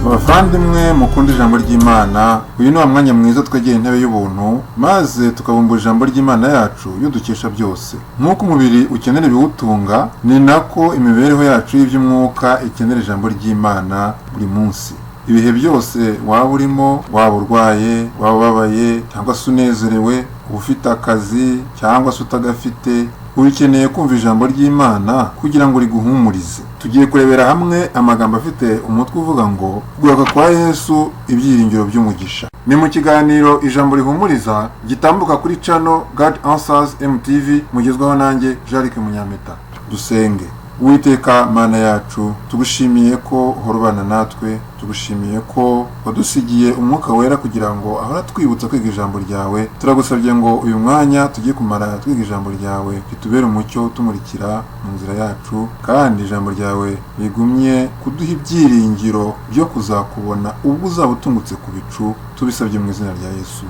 Abavandimwe mukunda ijambo ry'Imana, uyu ni wa mwanya mwiza twegera intebe y'ubuntu maze tukabumbura ijambo ry'Imana yacu yudukesha byose. Nk'uko umubiri ukenera ibiwutunga, ni nako imibereho yacu y'iby'umwuka ikenera ijambo ry'Imana buri munsi. Ibihe byose waba urimo, waba urwaye, waba ubabaye cyangwa se unezerewe, ufite akazi cyangwa se utagafite, ukeneye kumva ijambo ry'Imana kugira ngo riguhumurize. Tugiye kurebera hamwe amagambo afite umutwe uvuga ngo kugaruka kwa Yesu, ibyiringiro by'umugisha. Ni mu kiganiro ijambo rihumuriza gitambuka kuri channel God Answers MTV, mugezwaho nanjye Jean-Luc Munyampeta. Dusenge. Uwiteka Mana yacu, tugushimiye ko uhorobana natwe, tugushimiye ko wadusigiye umwuka wera kugira ngo ahora twibutsa kwiga ijambo ryawe. Turagusabye ngo uyu mwanya tugiye kumara twiga ijambo ryawe ritubere umucyo utumurikira mu nzira yacu, kandi ijambo ryawe rigumye kuduha ibyiringiro byo kuzakubona ubwo uzaba utungutse ku bicu. Tubisabye mu izina rya Yesu,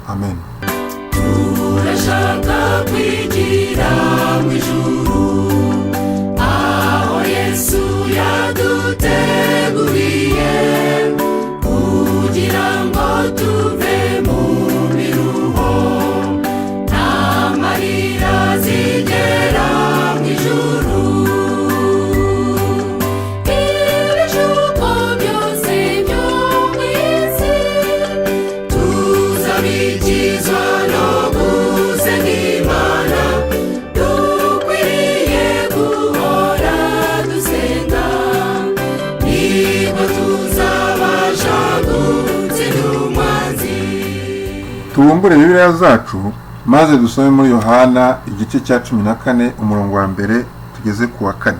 amen. Turashaka kwigira mu ijuru, Yesu yaduteguriye kugira ngo tuve mu miruho, n'amarira zigera mu ijuru. Ibishuko byose byo mu isi tuzabikizwa no gusenga Imana. Dukwiriye guhora dusenga, nibwo tuzabasha gutsinda umwanzi. Tubumbure Bibiliya zacu maze dusome muri Yohana igice cya 14 umurongo wa mbere tugeze ku wa 4.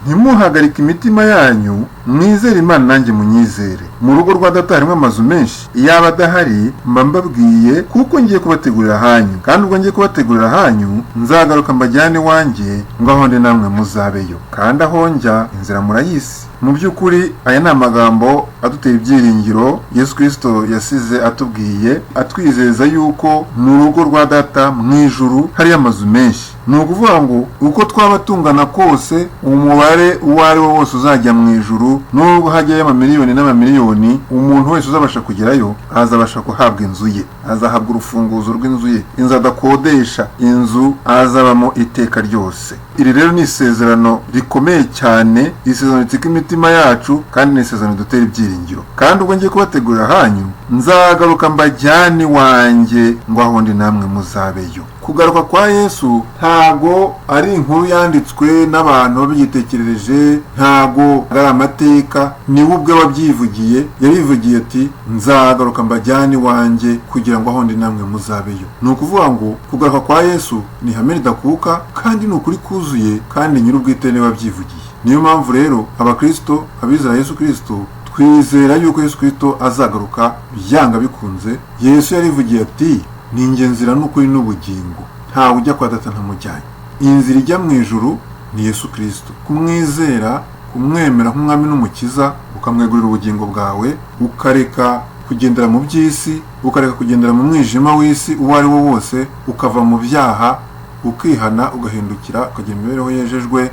Ntimuhagarike imitima yanyu, mwizere Imana nanjye munyizere. Mu rugo rwa Data harimo amazu menshi, iyaba adahari mba mbabwiye, kuko ngiye kubategurira hanyu. Kandi ubwo ngiye kubategurira hanyu, nzagaruka mbajyane iwanjye, ngo aho ndi namwe muzabeyo. Kandi aho njya inzira murayizi. Mu by'ukuri aya ni amagambo adutera ibyiringiro Yesu Kristo yasize atubwiye, atwizeza yuko mu rugo rwa Data mu ijuru hari amazu menshi. Ni ukuvuga ngo uko twaba tungana kose, umubare uwo ari wo wose uzajya mu ijuru, nubwo hajyayo amamiliyoni n'amamiliyoni, umuntu wese uzabasha kugerayo azabasha kuhabwa inzu ye, azahabwa urufunguzo rw'inzu ye, inzu adakodesha, inzu azabamo iteka ryose. Iri rero ni isezerano rikomeye cyane, isezerano ritika imitima yacu, kandi ni isezerano dutera ibyiringiro. Kandi ubwo ngiye kubategurira hanyu, nzagaruka mbajyane iwanjye, ngo aho ndi namwe muzabeyo. Kugaruka kwa Yesu ntago ari inkuru yanditswe n'abantu babitekerereje, ntago ari amateka, ni we ubwe wabyivugiye. Yarivugiye ati nzagaruka mbajyane iwanjye kugira ngo aho ndi namwe muzabeyo. Ni ukuvuga ngo kugaruka kwa Yesu ni ihame ridakuka, kandi ni ukuri kuzuye, kandi nyir'ubwite niwe wabyivugiye. Niyo mpamvu rero abakristo, abizera Yesu Kristo, twizera yuko Yesu Kristo azagaruka byanga bikunze. Yesu yarivugiye ati ni njye nzira n'ukuri n'ubugingo, ntawe ujya kwa Data ntamujyanye. Inzira ijya mu ijuru ni Yesu Kristo. Kumwizera, kumwemera nk'umwami n'umukiza, ukamwegurira ubugingo bwawe, ukareka kugendera mu by'isi, ukareka kugendera mu mwijima w'isi uwo ari wo wose, ukava mu byaha, ukihana, ugahindukira, ukagira imibereho yejejwe.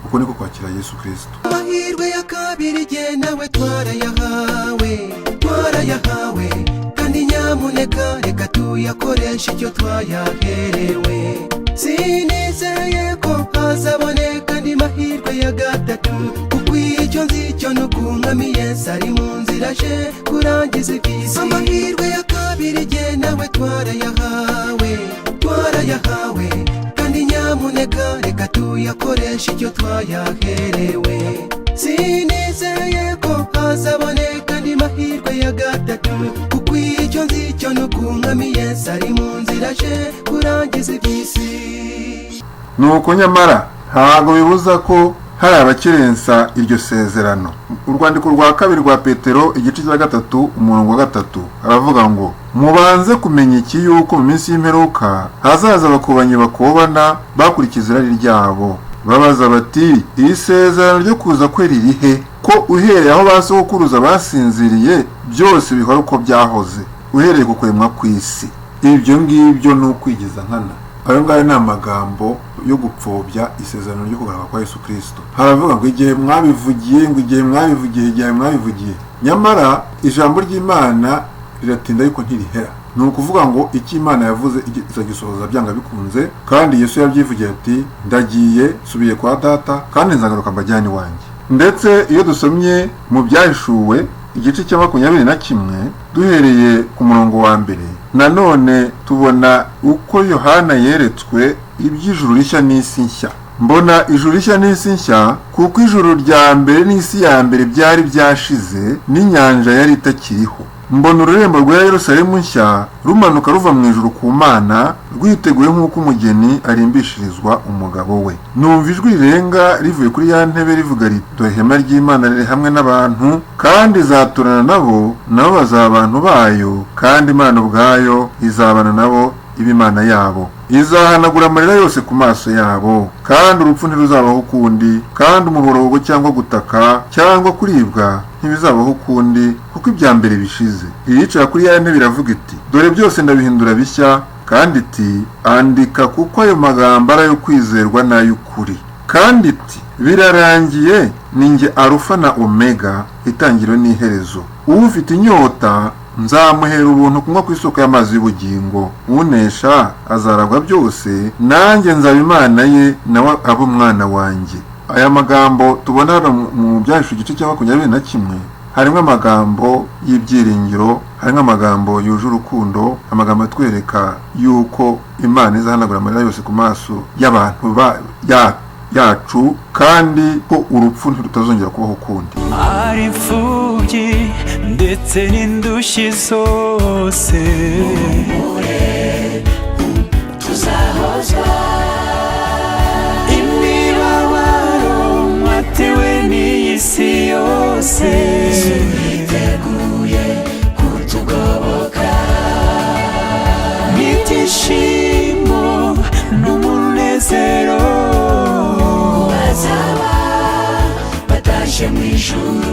Uko niko kwakira Yesu Kristo. Amahirwe ya kabiri jye nawe twarayahawe, kandi nyamuneka reka tuyakoreshe icyo twayaherewe. Sinizeye ko hazaboneka andi mahirwe ya gatatu, kuko icyo nzi cyo nuko umwami Yesu ari mu nzira aje kurangiza iby'isi. Amahirwe ya kabiri jye nawe twarayahawe, kandi nyamuneka reka tuyakoreshe icyo twayaherewe. Sinizeye ko hazaboneka andi mahirwe ya gatatu, kuko icyo nzi cyo nuko umwami Yesu ari mu nzira aje kurangiza iby'isi. Nuko nyamara ntabwo bibuza ko hari abakirensa iryo sezerano. Urwandiko rwa kabiri rwa Petero igice cya 3 umurongo wa 3 aravuga ngo mubanze kumenya iki, yuko mu minsi y'imperuka hazaza abakobanyi bakobana bakurikiza irari ryabo, babaza bati iri sezerano ryo kuza kwe ririhe, ko uhereye aho basokuruza basinziriye byose bihora uko byahoze, uhereye ku kuremwa kw'isi. Ibyo ngibyo ni ukwigiza nkana. Ayo ngayo ni amagambo yo gupfobya isezerano ryo kugaruka kwa Yesu Kristo. Haravuga ngo igihe mwabivugiye, nyamara ijambo ry'Imana riratinda ariko ntirihera. Ni ukuvuga ngo icyo Imana yavuze izagisohoza byanga bikunze, kandi Yesu yabyivugiye ati ndagiye subiye kwa data kandi nzagaruka mbajyane iwanjye. Ndetse iyo dusomye mu Byahishuwe igice cya 21 duhereye ku murongo wa mbere, nanone tubona uko Yohana yeretswe iby'ijuru rishya n'isi nshya. Mbona ijuru rishya n'isi nshya kuko ijuru rya mbere n'isi ya mbere byari byashize n'inyanja yari itakiriho. Mbona ururembo rwa Yerusalemu nshya rumanuka ruva mu ijuru ku Mana rwiteguye nk'uko umugeni arimbishirizwa umugabo we. Numva ijwi rirenga rivuye kuri ya ntebe rivuga riti dore ihema ry'Imana riri hamwe n'abantu kandi izaturana nabo bazaba abantu bayo, kandi Imana ubwayo izabana nabo iba Imana yabo. Izahanagura amarira yose ku maso yabo, kandi urupfu ntiruzabaho ukundi, kandi umuborogo cyangwa gutaka cyangwa kuribwa ntibizabaho ukundi, kuko ibya mbere bishize. Iricara kuri ya ntebe iravuga iti dore byose ndabihindura bishya, kandi iti andika kuko ayo magambo ari ayo kwizerwa n'ay'ukuri. Kandi iti birarangiye, ni njye Alufa na Omega, itangiriro n'iherezo. Ufite inyota nzamuhera ubuntu kunywa ku isoko y'amazi y'ubugingo. Unesha azaragwa byose, nanjye nzaba Imana ye nawe aba umwana wanjye. Aya magambo tubona mu Byahishuwe igice cya 21 harimo amagambo y'ibyiringiro, harimo amagambo yuje urukundo, amagambo atwereka yuko Imana izahanagura amarira yose ku maso y'abantu yacu, kandi ko urupfu ntirutazongera kubaho ukundi. ari imfubyi ndetse n'indushyi zose tuzahozwa imibabaro mwatewe n'iyi si yose, twiteguye kutugoboka n'ibyishimo n'umunezero bazaba bataje mu ijuru.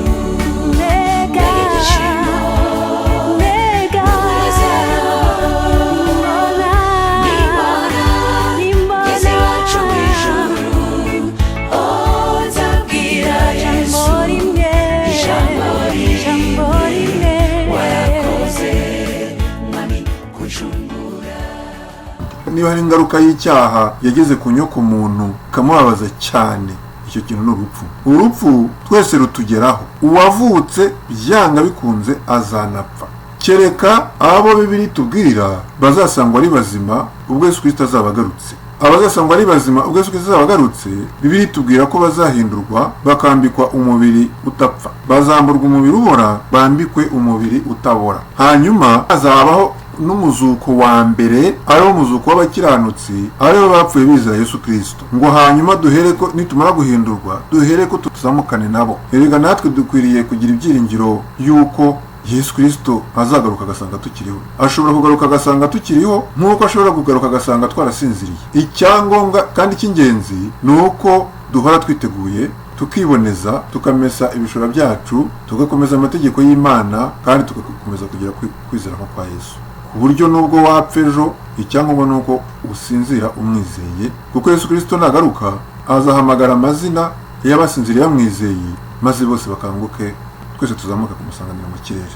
Niba hari ingaruka y'icyaha yageze ku nyoko muntu kamubabaza cyane, icyo kintu ni urupfu. Urupfu twese rutugeraho, uwavutse byanga bikunze azanapfa, kereka abo Bibiliya itubwira bazasangwa ari bazima ubwo Yesu Kristo azaba agarutse. Abazasangwa ari bazima ubwo Yesu Kristo azaba agarutse, Bibiliya itubwira ko bazahindurwa bakambikwa umubiri utapfa, bazamburwa umubiri ubora bambikwe umubiri utabora. Hanyuma azabaho n'umuzuko wa mbere, ariwo muzuko w'abakiranutsi, aribo bapfuye bizera Yesu Kristo, ngo hanyuma duhereko nitumara guhindurwa duhereko tuzamukane nabo. Erega natwe dukwiriye kugira ibyiringiro yuko Yesu Kristo azagaruka agasanga tukiriho. Ashobora kugaruka agasanga tukiriho nk'uko ashobora kugaruka agasanga twarasinziriye. Icyangombwa kandi cy'ingenzi ni uko duhora twiteguye, tukiboneza, tukamesa ibishura byacu, tugakomeza amategeko y'Imana, kandi tugakomeza kugira kwizera nko kwa Yesu, ku buryo nubwo wapfa ejo icyangombwa nuko usinzira umwizeye, kuko Yesu Kristo nagaruka azahamagara amazina y'abasinziriye bamwizeye, maze bose bakanguke, twese tuzamuka kumusanganira mu kirere.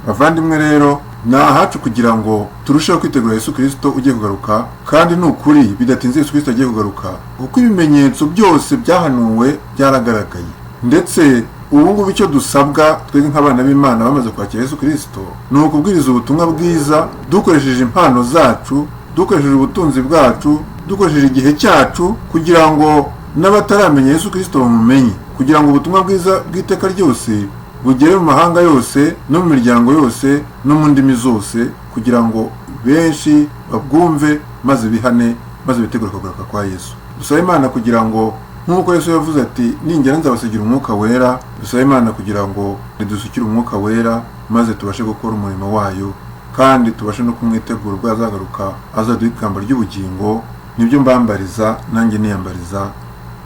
Bavandimwe rero, ni ahacu kugira ngo turusheho kwitegura Yesu Kristo ugiye kugaruka, kandi ni ukuri bidatinze Yesu Kristo agiye kugaruka, kuko ibimenyetso byose byahanuwe byaragaragaye. Ndetse ubu icyo dusabwa twebwe nk'abana b'Imana bamaze kwakira Yesu Kristo ni ukubwiriza ubutumwa bwiza dukoresheje impano zacu, dukoresheje ubutunzi bwacu, dukoresheje igihe cyacu, kugira ngo n'abataramenya Yesu Kristo bamumenye, kugira ngo ubutumwa bwiza bw'iteka ryose bugere mu mahanga yose no mu miryango yose no mu ndimi zose, kugira ngo benshi babwumve maze bihane, maze bitegure kugaruka kwa Yesu. Dusaba Imana kugira ngo nk'uko Yesu yavuze ati ningera nzabasigira umwuka wera, dusaba Imana kugira ngo nidusukire umwuka wera maze tubashe gukora umurimo wayo, kandi tubashe no kumwitegura ubwo azagaruka azaduha ikamba ry'ubugingo. Nibyo mbambariza nanjye niyambariza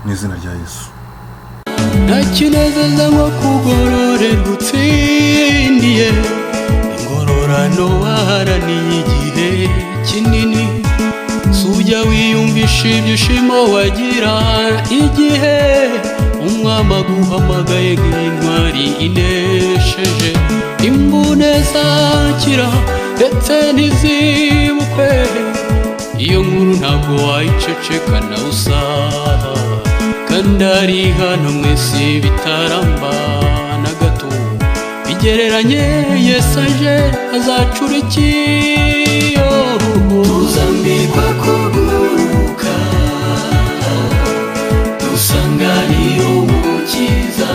mu izina rya Yesu. Ntakinezeza nko kugororerwa utsindiye ingororano waharaniye igihe kinini, sujya wiyumvisha ibyishimo wagira igihe umwami aguhamagaye nk'intwari inesha. zinesheje imbune zakira ndetse n'izibukwe. Iyo nkuru ntabwo wayiceceka na busa, kandi ari hano mwese bitaramba na gato. Bigereranye Yesu aje azacura iki? tuzambikwa kuguruka, dusanganire umukiza,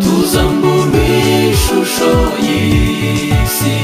tuzamburwe ishusho y'isi.